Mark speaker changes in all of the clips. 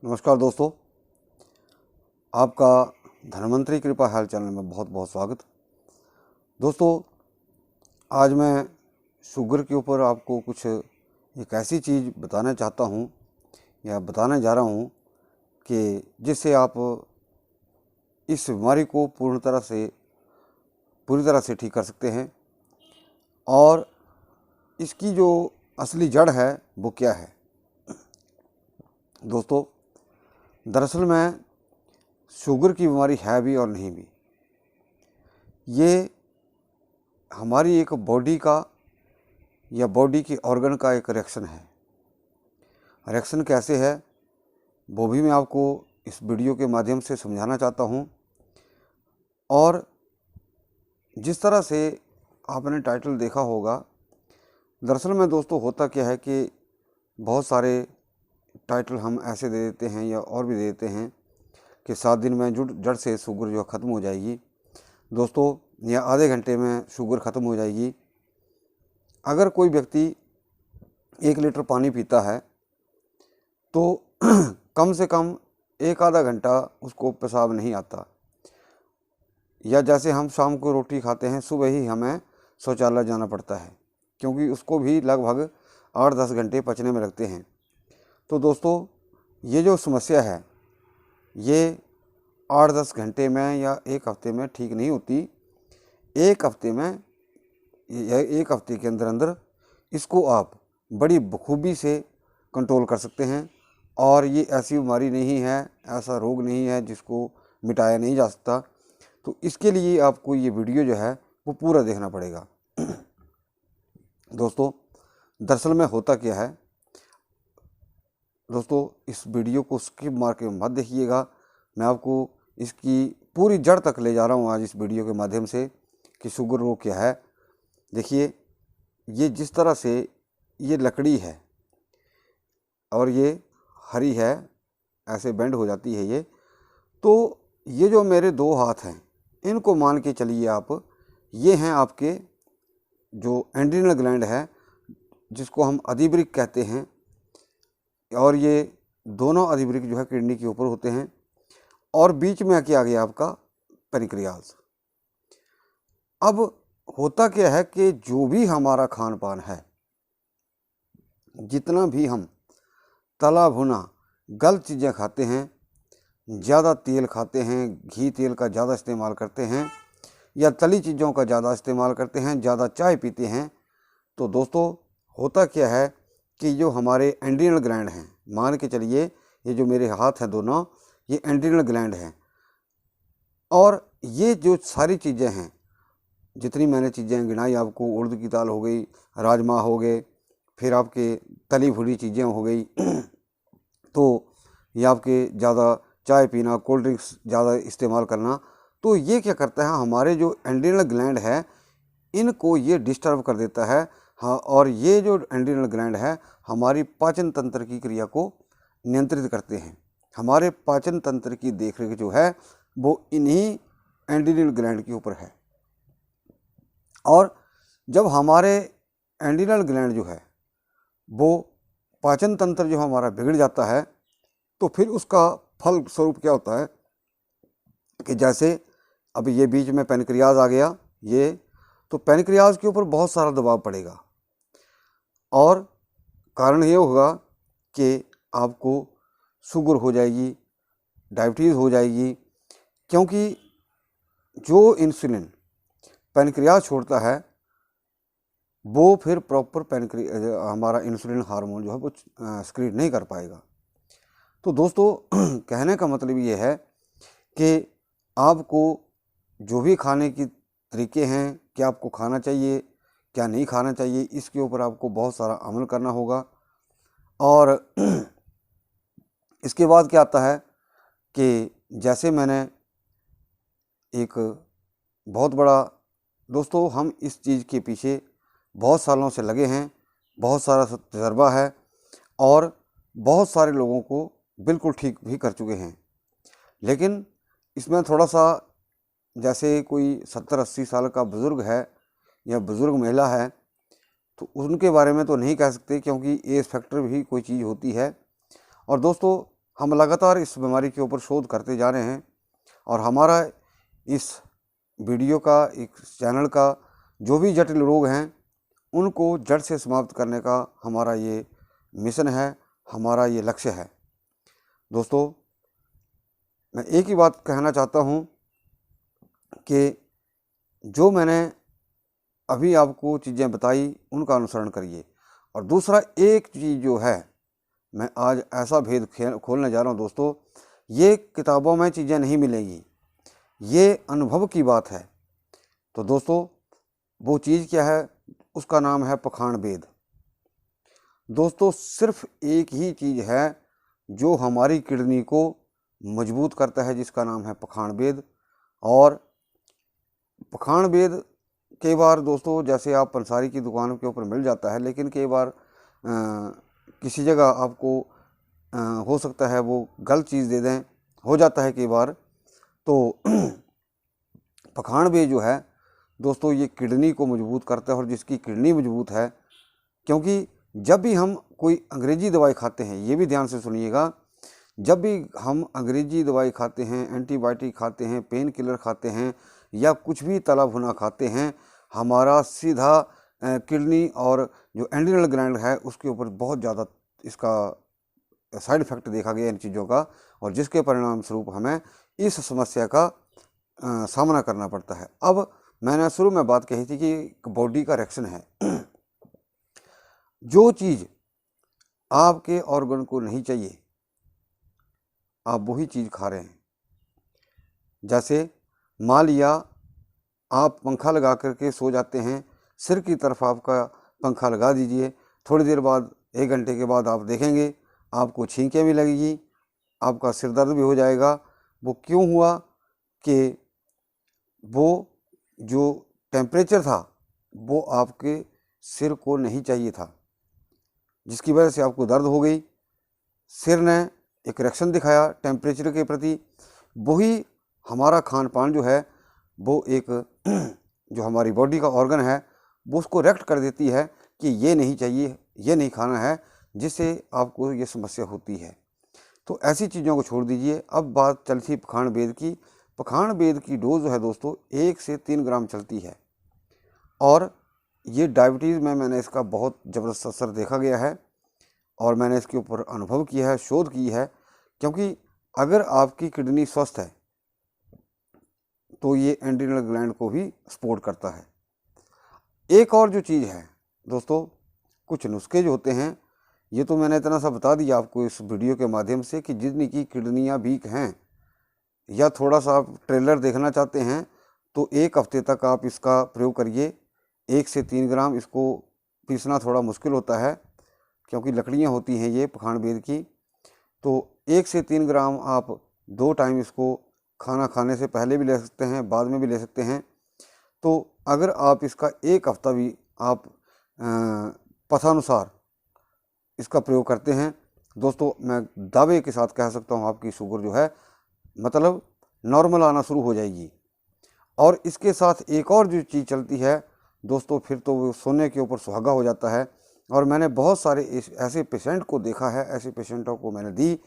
Speaker 1: नमस्कार दोस्तों, आपका धनवंतरी कृपा हेल्थ चैनल में बहुत बहुत स्वागत। दोस्तों, आज मैं शुगर के ऊपर आपको कुछ एक ऐसी चीज़ बताना चाहता हूँ या बताने जा रहा हूँ कि जिससे आप इस बीमारी को पूरी तरह से ठीक कर सकते हैं। और इसकी जो असली जड़ है वो क्या है दोस्तों? दरअसल में शुगर की बीमारी है भी और नहीं भी। ये हमारी एक बॉडी का या बॉडी के ऑर्गन का एक रिएक्शन है। रिएक्शन कैसे है वो भी मैं आपको इस वीडियो के माध्यम से समझाना चाहता हूँ। और जिस तरह से आपने टाइटल देखा होगा, दरअसल में दोस्तों होता क्या है कि बहुत सारे टाइटल हम ऐसे दे देते हैं या और भी दे देते हैं कि 7 दिन में जड़ से शुगर जो ख़त्म हो जाएगी दोस्तों, या आधे घंटे में शुगर ख़त्म हो जाएगी। अगर कोई व्यक्ति 1 लीटर पानी पीता है तो कम से कम एक आधा घंटा उसको पेशाब नहीं आता। या जैसे हम शाम को रोटी खाते हैं, सुबह ही हमें शौचालय जाना पड़ता है, क्योंकि उसको भी लगभग 8-10 घंटे पचने में लगते हैं। तो दोस्तों, ये जो समस्या है ये 8-10 घंटे में या एक हफ्ते में ठीक नहीं होती। एक हफ्ते में या एक हफ्ते के अंदर अंदर इसको आप बड़ी बखूबी से कंट्रोल कर सकते हैं। और ये ऐसी बीमारी नहीं है, ऐसा रोग नहीं है जिसको मिटाया नहीं जा सकता। तो इसके लिए आपको ये वीडियो जो है वो पूरा देखना पड़ेगा। दोस्तों, दरअसल में होता क्या है दोस्तों, इस वीडियो को स्किप मार के मत देखिएगा। मैं आपको इसकी पूरी जड़ तक ले जा रहा हूँ आज इस वीडियो के माध्यम से कि शुगर रोग क्या है। देखिए, ये जिस तरह से ये लकड़ी है और ये हरी है, ऐसे बेंड हो जाती है ये, तो ये जो मेरे 2 हाथ हैं इनको मान के चलिए आप, ये हैं आपके जो एड्रिनल ग्लैंड है जिसको हम अधिवृक्क कहते हैं। और ये दोनों अधिवृक्क जो है किडनी के ऊपर होते हैं। और बीच में क्या आ गया आपका पेनक्रियाज। अब होता क्या है कि जो भी हमारा खान पान है, जितना भी हम तला भुना गलत चीज़ें खाते हैं, ज़्यादा तेल खाते हैं, घी तेल का ज़्यादा इस्तेमाल करते हैं, या तली चीज़ों का ज़्यादा इस्तेमाल करते हैं, ज़्यादा चाय पीते हैं, तो दोस्तों होता क्या है कि जो हमारे एड्रिनल ग्लैंड हैं, मान के चलिए ये जो मेरे हाथ हैं दोनों, ये एड्रिनल ग्लैंड हैं। और ये जो सारी चीज़ें हैं, जितनी मैंने चीज़ें गिनाई आपको, उड़द की दाल हो गई, राजमा हो गए, फिर आपके तली भुनी चीज़ें हो गई तो ये आपके ज़्यादा चाय पीना, कोल्ड ड्रिंक्स ज़्यादा इस्तेमाल करना, तो ये क्या करता है, हमारे जो एड्रिनल ग्लैंड है इनको ये डिस्टर्ब कर देता है। हाँ, और ये जो एड्रिनल ग्लैंड है हमारी पाचन तंत्र की क्रिया को नियंत्रित करते हैं। हमारे पाचन तंत्र की देखरेख जो है वो इन्हीं एड्रिनल ग्लैंड के ऊपर है। और जब हमारे एड्रिनल ग्लैंड जो है वो पाचन तंत्र जो हमारा बिगड़ जाता है, तो फिर उसका फल स्वरूप क्या होता है कि जैसे अब ये बीच में पेनक्रियाज आ गया, ये तो पेनक्रियाज के ऊपर बहुत सारा दबाव पड़ेगा। और कारण ये होगा कि आपको शुगर हो जाएगी, डायबिटीज़ हो जाएगी, क्योंकि जो इंसुलिन पेनक्रियाज छोड़ता है वो फिर प्रॉपर हमारा इंसुलिन हार्मोन जो है वो सक्रिय नहीं कर पाएगा। तो दोस्तों कहने का मतलब ये है कि आपको जो भी खाने की तरीके हैं, क्या आपको खाना चाहिए क्या नहीं खाना चाहिए, इसके ऊपर आपको बहुत सारा अमल करना होगा। और इसके बाद क्या आता है कि जैसे मैंने एक बहुत बड़ा, दोस्तों हम इस चीज़ के पीछे बहुत सालों से लगे हैं, बहुत सारा तजर्बा है और बहुत सारे लोगों को बिल्कुल ठीक भी कर चुके हैं। लेकिन इसमें थोड़ा सा, जैसे कोई 70-80 साल का बुज़ुर्ग है या बुज़ुर्ग महिला है, तो उनके बारे में तो नहीं कह सकते, क्योंकि एज फैक्टर भी कोई चीज़ होती है। और दोस्तों हम लगातार इस बीमारी के ऊपर शोध करते जा रहे हैं और हमारा इस वीडियो का, इस चैनल का जो भी जटिल रोग हैं उनको जड़ से समाप्त करने का हमारा ये मिशन है, हमारा ये लक्ष्य है। दोस्तों, मैं एक ही बात कहना चाहता हूँ कि जो मैंने अभी आपको चीज़ें बताई उनका अनुसरण करिए। और दूसरा एक चीज़ जो है, मैं आज ऐसा भेद खोलने जा रहा हूँ दोस्तों, ये किताबों में चीज़ें नहीं मिलेंगी, ये अनुभव की बात है। तो दोस्तों, वो चीज़ क्या है? उसका नाम है पखाण वेद। दोस्तों, सिर्फ एक ही चीज़ है जो हमारी किडनी को मजबूत करता है, जिसका नाम है पखाण वेद। और पखाण वेद कई बार दोस्तों, जैसे आप पंसारी की दुकानों के ऊपर मिल जाता है, लेकिन कई बार किसी जगह आपको हो सकता है वो गलत चीज़ दे दें, हो जाता है कई बार। तो पखाण वेद जो है दोस्तों, ये किडनी को मजबूत करता है। और जिसकी किडनी मजबूत है, क्योंकि जब भी हम कोई अंग्रेजी दवाई खाते हैं, ये भी ध्यान से सुनिएगा, जब भी हम अंग्रेजी दवाई खाते हैं, एंटीबायोटिक खाते हैं, पेन किलर खाते हैं या कुछ भी तला भुना खाते हैं, हमारा सीधा किडनी और जो एड्रिनल ग्लैंड है उसके ऊपर बहुत ज़्यादा इसका साइड इफ़ेक्ट देखा गया इन चीज़ों का, और जिसके परिणाम स्वरूप हमें इस समस्या का सामना करना पड़ता है। अब मैंने शुरू में बात कही थी कि बॉडी का रिएक्शन है। जो चीज़ आपके ऑर्गन को नहीं चाहिए, आप वही चीज़ खा रहे हैं। जैसे मान लिया आप पंखा लगा करके सो जाते हैं, सिर की तरफ आपका पंखा लगा दीजिए, थोड़ी देर बाद 1 घंटे के बाद आप देखेंगे आपको छींकें भी लगेगी, आपका सिर दर्द भी हो जाएगा। वो क्यों हुआ? कि वो जो टेम्परेचर था वो आपके सिर को नहीं चाहिए था, जिसकी वजह से आपको दर्द हो गई। सिर ने एक रिएक्शन दिखाया टेम्परेचर के प्रति। वही हमारा खान पान जो है वो एक जो हमारी बॉडी का ऑर्गन है वो उसको रिएक्ट कर देती है कि ये नहीं चाहिए, ये नहीं खाना है, जिससे आपको ये समस्या होती है। तो ऐसी चीज़ों को छोड़ दीजिए। अब बात चलती पखाण वेद की। पखाण वेद की डोज जो है दोस्तों 1 से 3 ग्राम चलती है। और ये डायबिटीज़ में मैंने इसका बहुत ज़बरदस्त असर देखा गया है और मैंने इसके ऊपर अनुभव किया है, शोध की है। क्योंकि अगर आपकी किडनी स्वस्थ है तो ये एड्रिनल ग्लैंड को भी सपोर्ट करता है। एक और जो चीज़ है दोस्तों, कुछ नुस्खे जो होते हैं, ये तो मैंने इतना सा बता दिया आपको इस वीडियो के माध्यम से कि जिनकी किडनियाँ वीक हैं या थोड़ा सा आप ट्रेलर देखना चाहते हैं तो 1 हफ्ते तक आप इसका प्रयोग करिए। 1 से 3 ग्राम। इसको पीसना थोड़ा मुश्किल होता है क्योंकि लकड़ियाँ होती हैं ये पखाण वेद की। तो 1 से 3 ग्राम आप 2 टाइम इसको खाना खाने से पहले भी ले सकते हैं, बाद में भी ले सकते हैं। तो अगर आप इसका 1 हफ्ता भी आप पथानुसार इसका प्रयोग करते हैं दोस्तों, मैं दावे के साथ कह सकता हूँ आपकी शुगर जो है मतलब नॉर्मल आना शुरू हो जाएगी। और इसके साथ एक और जो चीज़ चलती है दोस्तों, फिर तो वो सोने के ऊपर सुहागा हो जाता है। और मैंने बहुत सारे ऐसे पेशेंट को देखा है, ऐसे पेशेंटों को मैंने दी।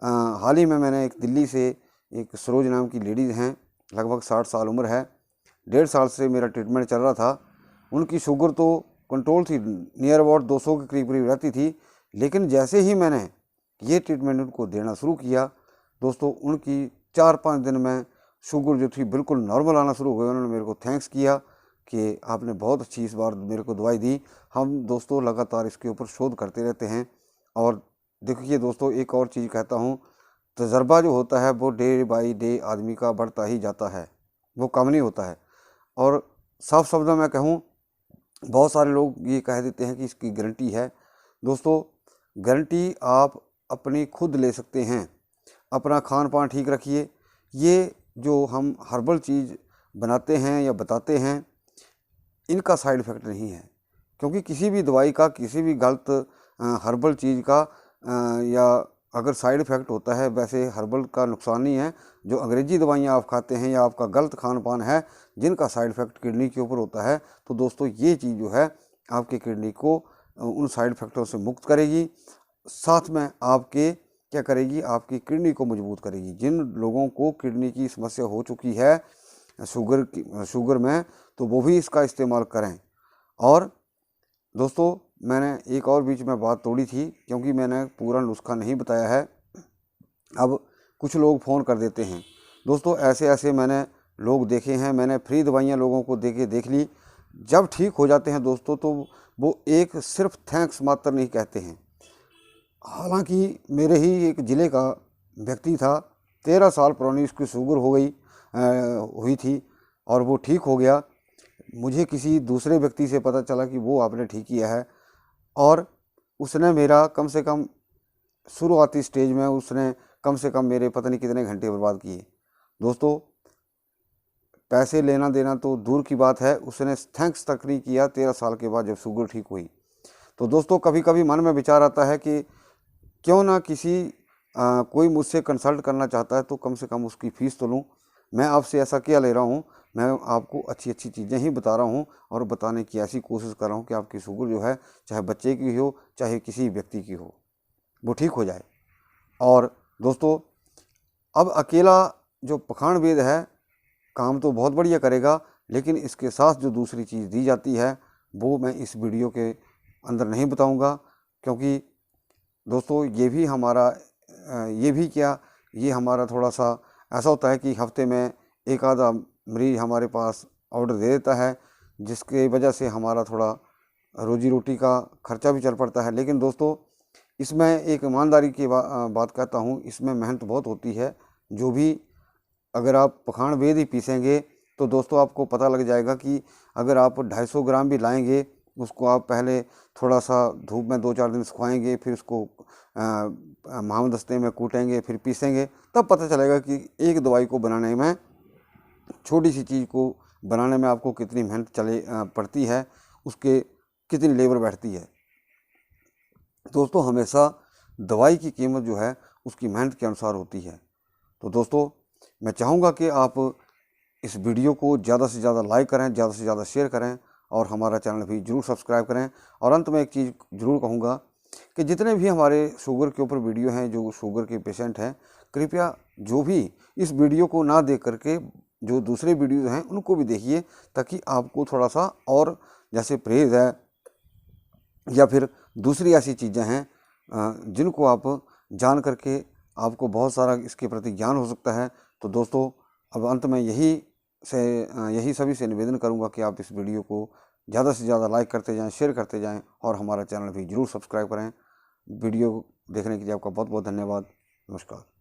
Speaker 1: हाल ही में मैंने एक दिल्ली से एक सरोज नाम की लेडीज़ हैं, लगभग 60 साल उम्र है, 1.5 साल से मेरा ट्रीटमेंट चल रहा था। उनकी शुगर तो कंट्रोल थी, नियर अबाउट 200 के करीब करीब रहती थी। लेकिन जैसे ही मैंने ये ट्रीटमेंट उनको देना शुरू किया दोस्तों, उनकी 4-5 दिन में शुगर जो थी बिल्कुल नॉर्मल आना शुरू हो गई। उन्होंने मेरे को थैंक्स किया कि आपने बहुत अच्छी इस बार मेरे को दवाई दी। हम दोस्तों लगातार इसके ऊपर शोध करते रहते हैं। और देखिए दोस्तों, एक और चीज़ कहता हूँ, तजर्बा जो होता है वो डे बाई डे आदमी का बढ़ता ही जाता है, वो कम नहीं होता है। और साफ शब्दों में कहूँ, बहुत सारे लोग ये कह देते हैं कि इसकी गारंटी है। दोस्तों, गारंटी आप अपनी खुद ले सकते हैं। अपना खान पान ठीक रखिए। ये जो हम हर्बल चीज़ बनाते हैं या बताते हैं, इनका साइड इफ़ेक्ट नहीं है। क्योंकि किसी भी दवाई का, किसी भी गलत हर्बल चीज़ का या अगर साइड इफ़ेक्ट होता है, वैसे हर्बल का नुकसान नहीं है। जो अंग्रेज़ी दवाइयाँ आप खाते हैं या आपका गलत खान पान है, जिनका साइड इफ़ेक्ट किडनी के ऊपर होता है, तो दोस्तों ये चीज़ जो है आपकी किडनी को उन साइड इफ़ेक्टों से मुक्त करेगी। साथ में आपके क्या करेगी, आपकी किडनी को मजबूत करेगी। जिन लोगों को किडनी की समस्या हो चुकी है शुगर में, तो वो भी इसका इस्तेमाल करें। और दोस्तों, मैंने एक और बीच में बात तोड़ी थी, क्योंकि मैंने पूरा नुस्खा नहीं बताया है। अब कुछ लोग फ़ोन कर देते हैं। दोस्तों, ऐसे ऐसे मैंने लोग देखे हैं, मैंने फ्री दवाइयाँ लोगों को देख ली। जब ठीक हो जाते हैं दोस्तों, तो वो एक सिर्फ थैंक्स मात्र नहीं कहते हैं। हालांकि मेरे ही एक ज़िले का व्यक्ति था, 13 साल पुरानी उसकी शुगर हुई थी और वो ठीक हो गया। मुझे किसी दूसरे व्यक्ति से पता चला कि वो आपने ठीक किया है, और उसने मेरा कम से कम शुरुआती स्टेज में उसने कम से कम मेरे पता नहीं कितने घंटे बर्बाद किए। दोस्तों, पैसे लेना देना तो दूर की बात है, उसने थैंक्स तक नहीं किया 13 साल के बाद जब शुगर ठीक हुई। तो दोस्तों, कभी कभी मन में विचार आता है कि क्यों ना कोई मुझसे कंसल्ट करना चाहता है तो कम से कम उसकी फ़ीस तो लूँ। मैं आपसे ऐसा क्या ले रहा हूँ, मैं आपको अच्छी अच्छी चीज़ें ही बता रहा हूँ और बताने की ऐसी कोशिश कर रहा हूँ कि आपकी शुगर जो है, चाहे बच्चे की हो चाहे किसी व्यक्ति की हो, वो ठीक हो जाए। और दोस्तों, अब अकेला जो पखान वेद है काम तो बहुत बढ़िया करेगा, लेकिन इसके साथ जो दूसरी चीज़ दी जाती है वो मैं इस वीडियो के अंदर नहीं बताऊंगा, क्योंकि दोस्तों ये हमारा थोड़ा सा ऐसा होता है कि हफ्ते में एक आधा मरीज हमारे पास ऑर्डर दे देता है, जिसके वजह से हमारा थोड़ा रोजी रोटी का खर्चा भी चल पड़ता है। लेकिन दोस्तों, इसमें एक ईमानदारी की बात कहता हूँ, इसमें मेहनत बहुत होती है। जो भी अगर आप पखान वेद ही पीसेंगे तो दोस्तों आपको पता लग जाएगा कि अगर आप 250 ग्राम भी लाएंगे, उसको आप पहले थोड़ा सा धूप में 2-4 दिन सुखाएंगे, फिर उसको महामदस्ते में कूटेंगे, फिर पीसेंगे, तब पता चलेगा कि एक दवाई को बनाने में, छोटी सी चीज़ को बनाने में आपको कितनी मेहनत पड़ती है, उसके कितनी लेबर बैठती है। दोस्तों, हमेशा दवाई की कीमत जो है उसकी मेहनत के अनुसार होती है। तो दोस्तों, मैं चाहूँगा कि आप इस वीडियो को ज़्यादा से ज़्यादा लाइक करें, ज़्यादा से ज़्यादा शेयर करें और हमारा चैनल भी ज़रूर सब्सक्राइब करें। और अंत में एक चीज़ ज़रूर कहूँगा कि जितने भी हमारे शुगर के ऊपर वीडियो हैं, जो शुगर के पेशेंट हैं, कृपया जो भी इस वीडियो को ना देख करके जो दूसरे वीडियो हैं उनको भी देखिए, ताकि आपको थोड़ा सा और, जैसे परहेज़ है या फिर दूसरी ऐसी चीज़ें हैं जिनको आप जान करके आपको बहुत सारा इसके प्रति ज्ञान हो सकता है। तो दोस्तों, अब अंत में यही सभी से निवेदन करूंगा कि आप इस वीडियो को ज़्यादा से ज़्यादा लाइक करते जाएं, शेयर करते जाएं और हमारा चैनल भी ज़रूर सब्सक्राइब करें। वीडियो देखने के लिए आपका बहुत बहुत धन्यवाद। नमस्कार।